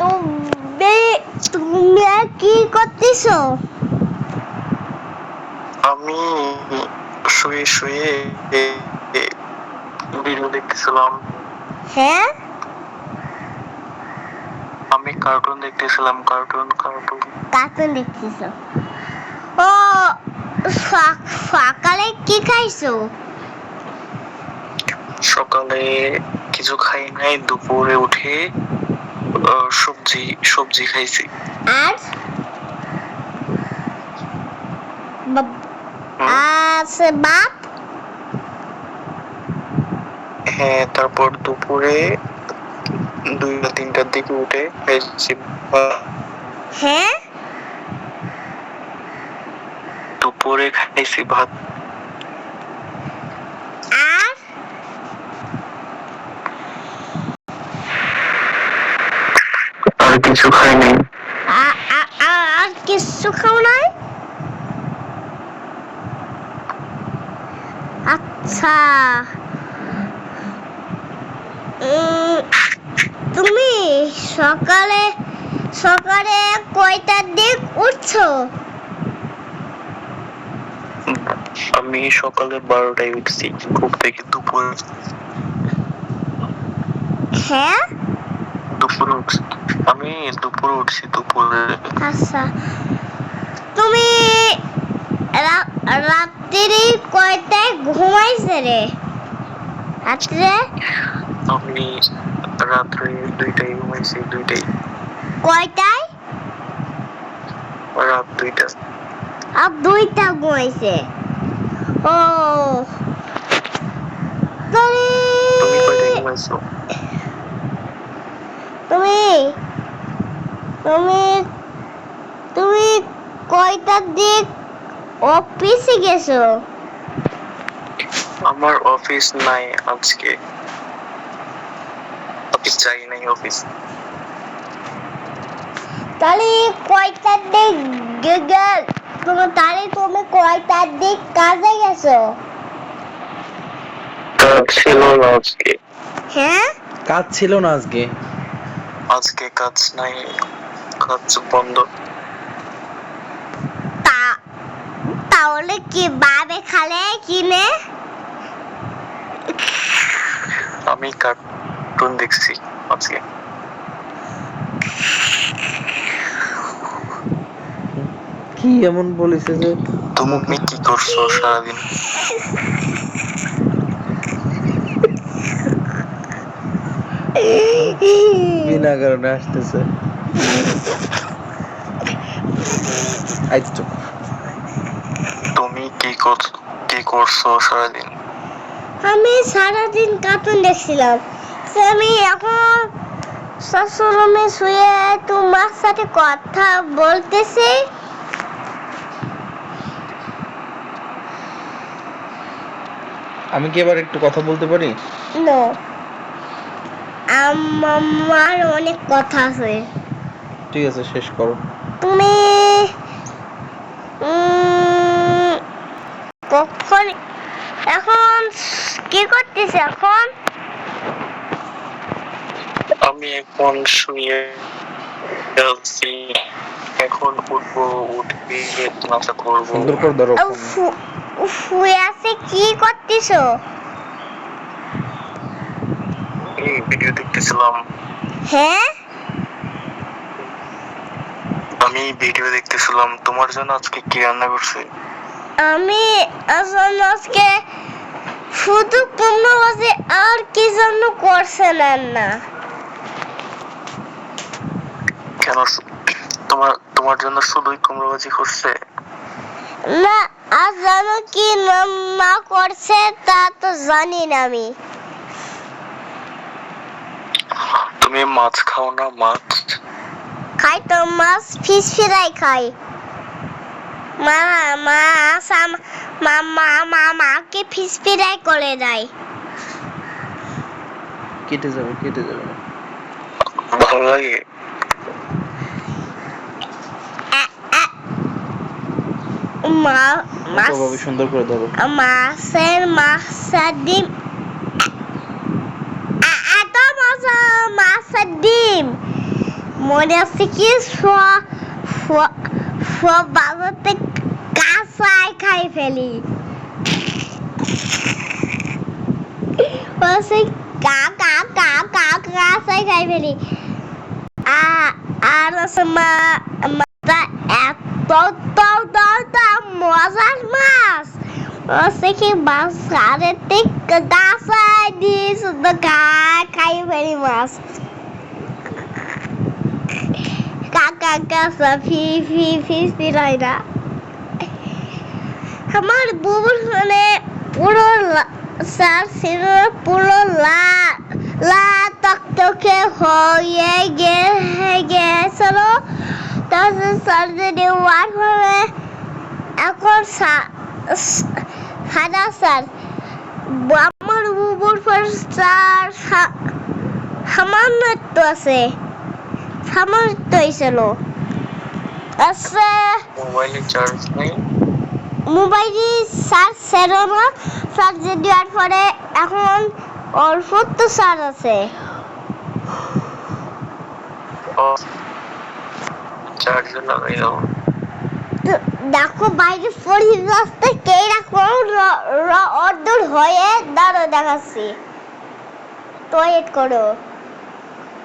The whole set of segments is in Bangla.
তুমি তুমি কি করতেছো? আমি শুয়ে শুয়ে ভিডিও দেখতেছিলাম। হ্যাঁ, আমি কার্টুন দেখতেছিলাম। কার্টুন কার্টুন দেখতেছো? ও, সকালে কি খাইছো? সকালে কিছু খাই নাই, দুপুরে উঠে সবজি সবজি খাইছি। আর বাপ? হ্যাঁ, তারপর দুপুরে 2-3টার দিকে উঠে খাইছি। হ্যাঁ, দুপুরে খাইছি ভাত। আর আর কিছু খাইনি। আর কিছু খাও নাই? আচ্ছা, তুমি সকালে সকালে কয়টার দিক উঠছো? আমি সকালে 12টায় উঠছি ঘুম থেকে। হ্যাঁ, দুপুরে উঠছি। আমি দুপুরে উঠছি দুপুরে। আচ্ছা, তুমি রাত্রি কয়টায় ঘুমাইছে রে? রাত্রে আমি রাত্রে 2টায় ঘুমাইছি। 2টায়। কয়টায়? রাত 2টা। আর 2টা ঘুমাইছে। ও, তুমি কয়টায় ঘুমাইছো? তুমি তুমি তুমি কয়টার দিক অফিসে গেছো? আমার অফিস নাই আজকে। অফিস যাই নাই অফিস। তাহলে কয়টার দিক তুমি কয়টার দিক কাজে গেছো? কাজ ছিল না আজকে। হ্যাঁ, কাজ ছিল না আজকে। আজকে কাজ নাই, কাজ বন্ধ। তাহলে কি বাবে খালে কিনে? আমি কার্টুন দেখছি আজকে। কি এমন বলেছে যে তুমি কি করছো সারাদিন? বিনা কারণে আসতেছে। তুমি কি করছো সারাদিন? আমি সারাদিন কার্টুন দেখছিলাম। আমি এখন শ্বশুর রুমে শুয়ে তোমার সাথে কথা বলতেছি। আমি কি এবার একটু কথা বলতে পারি? নো, আমার অনেক কথা আছে। ঠিক আছে, শেষ করো। তুমি কখন এখন কি করতেছ এখন? আমি এখন শুয়ে আছি। এখন উঠবো, উঠে নাস্তা করবো। সুন্দর করে ধরো। শুয়ে আছে কি করতেছো? এই ভিডিও দেখতেছিলাম। হ্যাঁ, আমি ভিডিও দেখতেছিলাম। তোমার জন্য আজকে কি রান্না করছে? আমি আজকে শুধু কুমড়ো ভাজি, আর কি জন্য করছেন না? কেন তোমার জন্য শুধুই কুমড়ো ভাজি করছে? না, আর জানো কি না করছে তা তো জানি না আমি। তুমি মাছ খাও না? মাছ খাই তো, মাছ ফিশ ফ্রাই খাই। মাকে ফিশ ফ্রাই করে দেয়। কেটে যাবে না। ভালো লাগে? সুন্দর করে ধরো। মাছের ডিম এত মজা। মাছের ডিম মনে আছে কি সব বাজাতে কাঁচাই খাই ফেলি বলছি কাঁচাই খাই ফেলি আর আছে মাছটা এত মজার মাছ আছে কি মাছ আরে ঠিক কাঁচাই দিয়ে শুধু খাই ফেলি মাছ কাঁচা ফি হয় না আমার বুবুর ফোনে পুরো স্যার ছিল পুরো লা টকটকে হয়ে গেছিল তারপর স্যার যদি ওয়ার হবে এখন সাদা স্যার আমার বুবুর ফোন স্যার সামান্য একটু আছে সামর্থ্য হয়েছিল আছে মোবাইলে চার্জ নেই মোবাইলে চার্জ ছিল না চার্জ দেওয়ার পরে এখন অল্প তো চার্জ আছে চার্জ লাগাই দাও তো দেখো বাইরে পরিবেশটা কে রকম অর্ধর হয়ে দাঁড়ো দেখাচ্ছি তো ওয়েট করো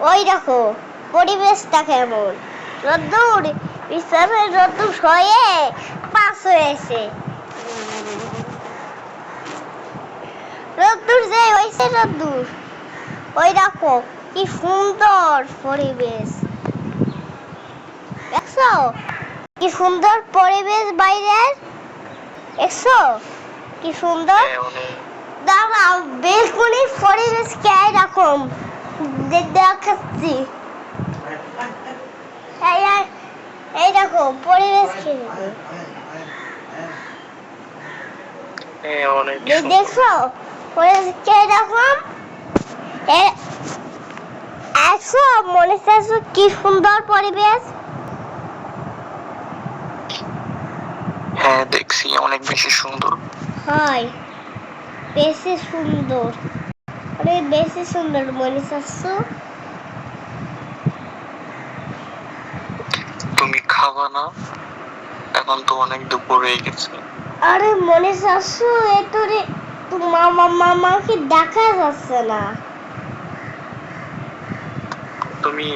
ওই দেখো পরিবেশটা কেমন রোদ্দুর বিছানায় রোদ্দুর হয়ে পাস হয়েছে রোদ্দুর যে হয়েছে রোদ্দুর ওই দেখো কি সুন্দর পরিবেশ দেখছো কি সুন্দর পরিবেশ বাইরের দেখছো কি সুন্দর দাঁড়াও বেলকুনির পরিবেশ কে রকম দেখাচ্ছি এই দেখো পরিবেশ দেখছো পরিবেশ কে রকম একশো মনে চাইছো কি সুন্দর পরিবেশ হ্যাঁ দেখছি অনেক বেশি সুন্দর হয় বেশি সুন্দর অনেক বেশি সুন্দর মনে চাইছো তুমি খাবা না এখন তো অনেক দুপুর হয়ে গেছে আরে মনে চাইছো এতরে মামাকে দেখা যাচ্ছে না তুমি